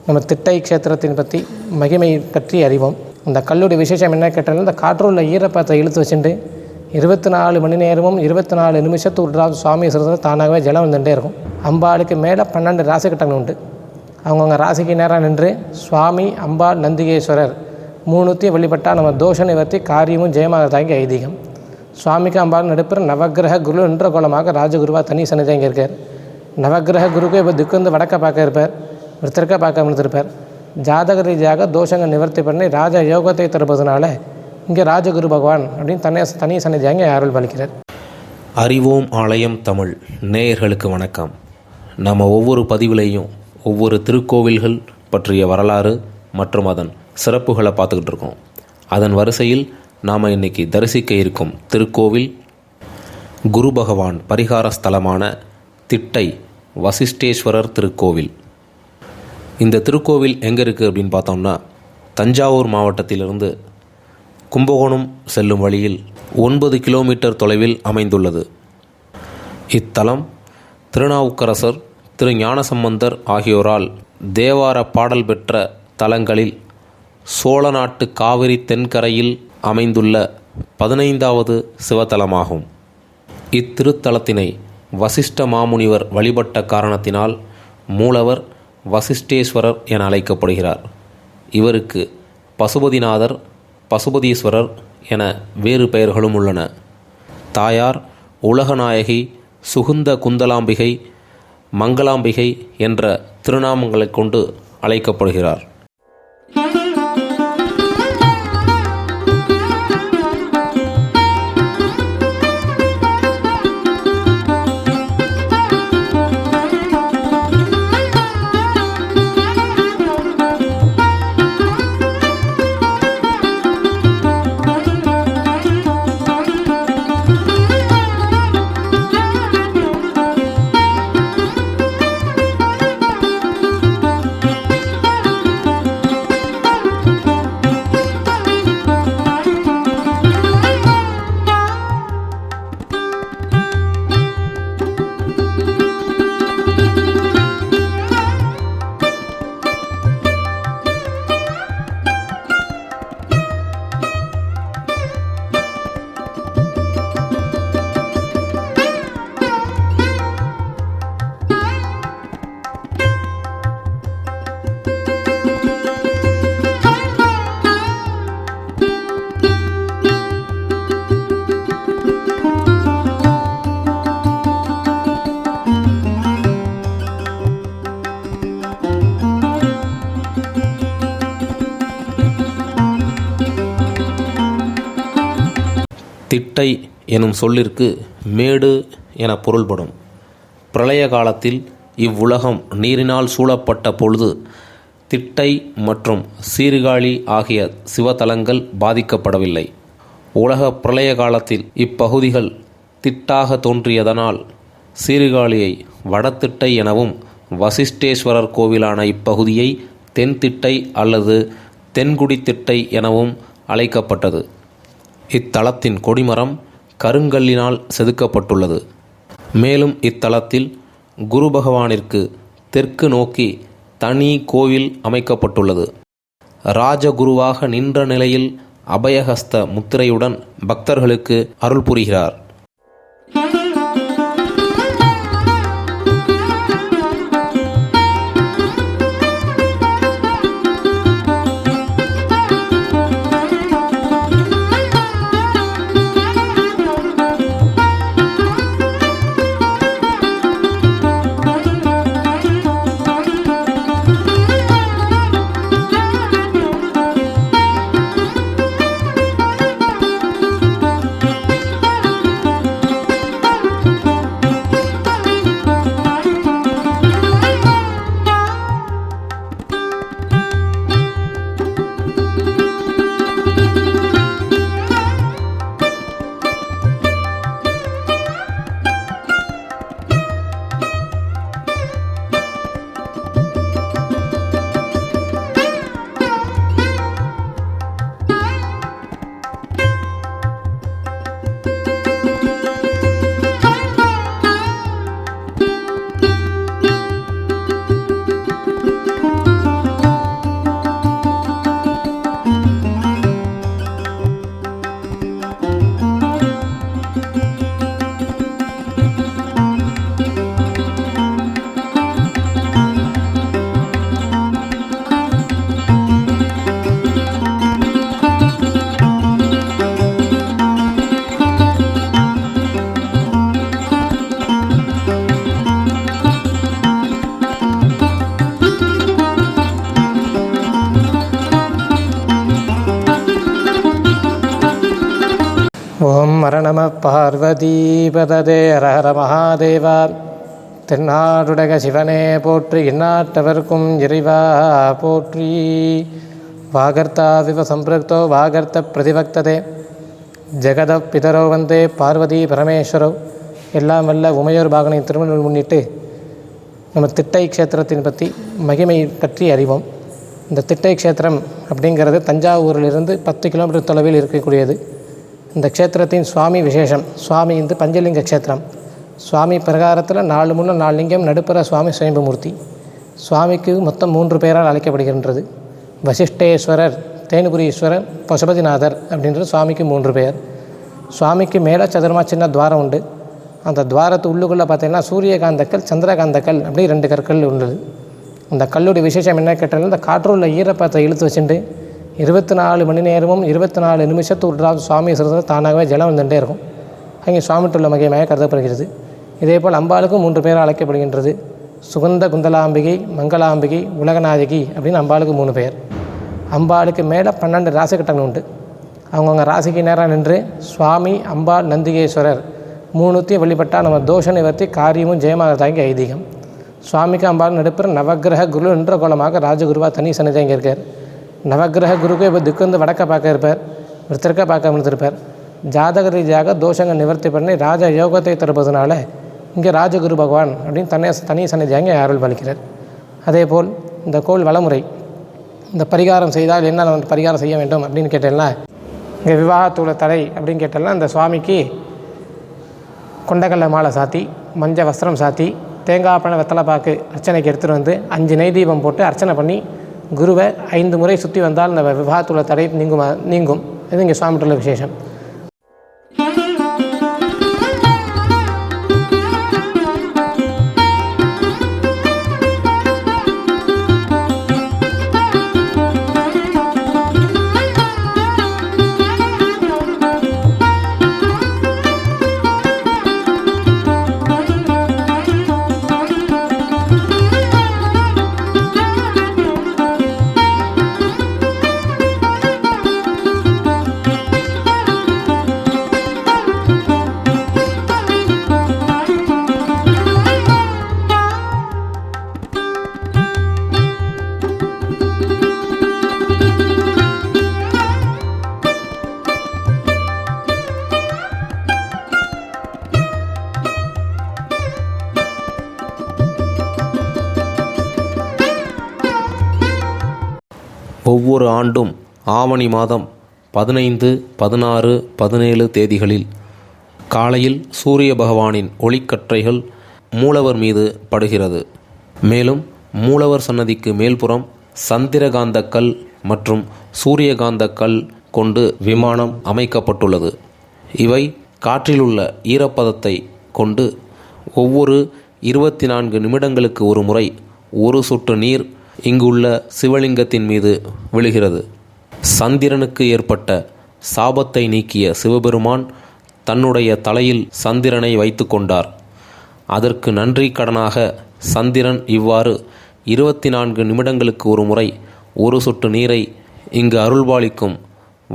நம்ம திட்டை க்ஷேத்திரத்தின் பற்றி மகிமை பற்றி அறிவோம். இந்த கல்லுடைய விசேஷம் என்ன கேட்டாலும், இந்த காற்றுள்ள ஈரப்பத்தை இழுத்து வச்சுட்டு 24 மணி நேரமும் 24 நிமிஷத்துக்கு சுவாமி சொல்கிறது தானாகவே ஜலம் வந்துகிட்டே இருக்கும். அம்பாளுக்கு மேலே 12 ராசிக்கட்டங்கள் உண்டு. அவங்கவுங்க ராசிக்கு நேராக நின்று சுவாமி, அம்பாள், நந்திகேஸ்வரர் 3த்தையும் வழிபட்டால் நம்ம தோஷ நிவர்த்தி, காரியமும் ஜெயமாகதாங்க ஐதீகம். சுவாமிக்கு அம்பாள் நடுப்புற நவகிரக குரு என்ற கோலமாக ராஜகுருவாக தனி சன்னிதி இங்கே இருக்கார். நவகிரக குருக்கு இப்போ திக்கு வந்து வடக்க பார்க்க இருப்பார், விருத்திருக்க பார்க்க இருந்திருப்பார். ஜாதக ரீதியாக தோஷங்கள் நிவர்த்தி பண்ணி ராஜ யோகத்தை தருவதனால இங்கே ராஜகுரு பகவான் அப்படின்னு தனி சன்னிதியாக இங்கே அருள் பாலிக்கிறார். அறிவோம் ஆலயம் தமிழ் நேயர்களுக்கு வணக்கம். நம்ம ஒவ்வொரு பதிவிலையும் ஒவ்வொரு திருக்கோவில்கள் பற்றிய வரலாறு மற்றும் அதன் சிறப்புகளை பார்த்துக்கிட்டு இருக்கோம். அதன் வரிசையில் நாம் இன்றைக்கி தரிசிக்க இருக்கும் திருக்கோவில் குரு பகவான் பரிகார ஸ்தலமான திட்டை வசிஷ்டேஸ்வரர் திருக்கோவில். இந்த திருக்கோவில் எங்கே இருக்குது அப்படின்னு பார்த்தோம்னா, தஞ்சாவூர் மாவட்டத்திலிருந்து கும்பகோணம் செல்லும் வழியில் 9 கிலோமீட்டர் தொலைவில் அமைந்துள்ளது. இத்தலம் திருநாவுக்கரசர், திரு ஞானசம்பந்தர் ஆகியோரால் தேவார பாடல் பெற்ற தலங்களில் சோழ நாட்டு காவிரி தென்கரையில் அமைந்துள்ள 15வது சிவத்தலமாகும். இத்திருத்தலத்தினை வசிஷ்ட மாமுனிவர் வழிபட்ட காரணத்தினால் மூலவர் வசிஷ்டேஸ்வரர் என அழைக்கப்படுகிறார். இவருக்கு பசுபதிநாதர், பசுபதீஸ்வரர் என வேறு பெயர்களும் உள்ளன. தாயார் உலகநாயகி, சுகுந்த குந்தலாம்பிகை, மங்களாம்பிகை என்ற திருநாமங்களை கொண்டு அழைக்கப்படுகிறார். திட்டை எனும் சொல்லிற்கு மேடு என பொருள்படும். பிரளய காலத்தில் இவ்வுலகம் நீரினால் சூழப்பட்ட பொழுது திட்டை மற்றும் சீர்காழி ஆகிய சிவத்தலங்கள் பாதிக்கப்படவில்லை. உலக பிரளய காலத்தில் இப்பகுதிகள் திட்டாக தோன்றியதனால் சீர்காழியை வடதிட்டை எனவும், வசிஷ்டேஸ்வரர் கோவிலான இப்பகுதியை தென்திட்டை அல்லது தென்குடித்திட்டை எனவும் அழைக்கப்பட்டது. இத்தலத்தின் கொடிமரம் கருங்கல்லினால் செதுக்கப்பட்டுள்ளது. மேலும் இத்தலத்தில் குரு பகவானிற்கு தெற்கு நோக்கி தனி கோவில் அமைக்கப்பட்டுள்ளது. ராஜகுருவாக நின்ற நிலையில் அபயஹஸ்த முத்திரையுடன் பக்தர்களுக்கு அருள் புரிகிறார். ஹர நம பார்வதீபதே ஹர ஹர மகாதேவா. தென்னாடுடைய சிவனே போற்றி, எந்நாட்டவர்க்கும் இறைவா போற்றி. வாகர்த்தா விவ சம்பிரக்தோ வாகர்த்த பிரதிபக்ததே ஜெகத பிதரோ வந்தே பார்வதி பரமேஸ்வரோ. எல்லாம் வல்ல உமையோர் பாகனை திருமணம் முன்னிட்டு நம்ம திட்டை க்ஷேத்திரத்தின் பற்றி மகிமை பற்றி அறிவோம். இந்த திட்டை க்ஷேத்திரம் அப்படிங்கிறது தஞ்சாவூரிலிருந்து 10 கிலோமீட்டர் தொலைவில் இருக்கக்கூடியது. இந்த க்ஷேத்திரத்தின் சுவாமி விசேஷம். சுவாமி பஞ்சலிங்க க்ஷேத்திரம். சுவாமி பிரகாரத்தில் 4 முன்ன 4 லிங்கம், நடுப்புற சுவாமி சுயம்புமூர்த்தி. சுவாமிக்கு மொத்தம் 3 பெயரால் அழைக்கப்படுகின்றது. வசிஷ்டேஸ்வரர், தேனுபுரீஸ்வரர், பசுபதிநாதர் அப்படின்றது சுவாமிக்கு 3 பெயர். சுவாமிக்கு மேலே சதுரமாக சின்ன துவாரம் உண்டு. அந்த துவாரத்து உள்ளுக்குள்ளே பார்த்தீங்கன்னா சூரியகாந்தக்கல், சந்திரகாந்தக்கல் அப்படி 2 கற்கள் உள்ளது. அந்த கல்லுடைய விசேஷம் என்ன கேட்டாலும், இந்த காற்றுள்ள ஈரப்பத்தை இழுத்து வச்சுட்டு 24 மணி நேரமும் 24 நிமிஷத்துக்கு சுவாமி சிறந்த தானாகவே ஜலம் வந்துட்டே இருக்கும். அங்கே சுவாமிட்டுள்ள மகிமையாக கருதப்படுகிறது. இதே போல் அம்பாளுக்கும் 3 பேரால் அழைக்கப்படுகின்றது. சுகந்த குந்தலாம்பிகை, மங்களாம்பிகை, உலகநாயகி அப்படின்னு அம்பாளுக்கு 3 பெயர். அம்பாளுக்கு மேலே 12 ராசிக்கட்டங்கள் உண்டு. அவங்கவுங்க ராசிக்கு நேராக நின்று சுவாமி, அம்பாள், நந்திகேஸ்வரர் 3த்தையும் வழிபட்டால் நம்ம தோஷ நிவர்த்தி, காரியமும் ஜெயமாகறதாங்க ஐதீகம். சுவாமிக்கு அம்பாள் நடுப்புற நவக்கிரக குரு என்ற கோலமாக ராஜகுருவாக தனி சன்னிதி இங்கே இருக்கார். நவக்கிரக குருக்கு இப்போ திக்கு வந்து வடக்க பார்க்க இருப்பார், விருத்திருக்க பார்க்க இருந்திருப்பார். ஜாதக ரீதியாக தோஷங்கள் நிவர்த்தி பண்ணி ராஜ யோகத்தை தருவதனால இங்கே ராஜகுரு பகவான் அப்படின்னு தனி சன்னிதியாக அருள் பாலிக்கிறார். அதே போல் இந்த கோவில் வளமுறை, இந்த பரிகாரம் செய்தால் என்ன நம்ம பரிகாரம் செய்ய வேண்டும் அப்படின்னு கேட்டேன்னா, இங்கே விவாகத்துள்ள தடை அப்படின்னு கேட்டேன்னா, இந்த சுவாமிக்கு கொண்டக்கல்ல மாலை சாத்தி, மஞ்சள் வஸ்திரம் சாத்தி, தேங்காய் பழம் வெத்தலை பாக்கு அர்ச்சனைக்கு எடுத்துகிட்டு வந்து 5 நெய் தீபம் போட்டு அர்ச்சனை பண்ணி குருவை 5 முறை சுற்றி வந்தால் இந்த விவாகத்துள்ள தடை நீங்கும். இது இங்கே சுவாமிட்டுள்ள விசேஷம். ஒவ்வொரு ஆண்டும் ஆவணி மாதம் 15, 16, 17 தேதிகளில் காலையில் சூரிய பகவானின் ஒளிக்கற்றைகள் மூலவர் மீது படுகிறது. மேலும் மூலவர் சன்னதிக்கு மேல்புறம் சந்திரகாந்தக்கல் மற்றும் சூரியகாந்தக்கல் கொண்டு விமானம் அமைக்கப்பட்டுள்ளது. இவை காற்றிலுள்ள ஈரப்பதத்தை கொண்டு ஒவ்வொரு 24 நிமிடங்களுக்கு ஒரு முறை ஒரு சொட்டு நீர் இங்குள்ள சிவலிங்கத்தின் மீது விழுகிறது. சந்திரனுக்கு ஏற்பட்ட சாபத்தை நீக்கிய சிவபெருமான் தன்னுடைய தலையில் சந்திரனை வைத்து கொண்டார். அதற்கு நன்றி கடனாக சந்திரன் இவ்வாறு 24 நிமிடங்களுக்கு ஒரு முறை ஒரு சொட்டு நீரை இங்கு அருள்பாலிக்கும்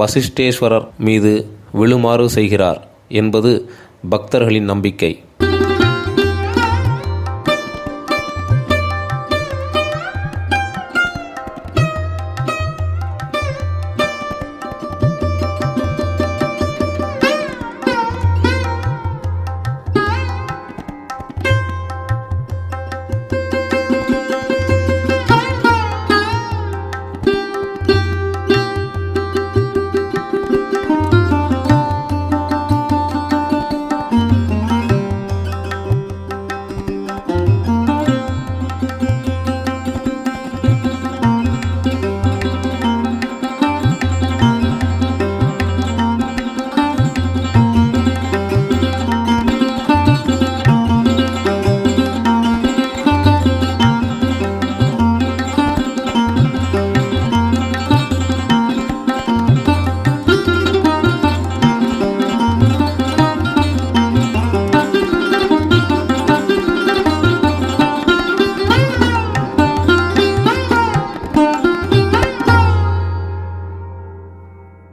வசிஷ்டேஸ்வரர் மீது விழுமாறு செய்கிறார் என்பது பக்தர்களின் நம்பிக்கை.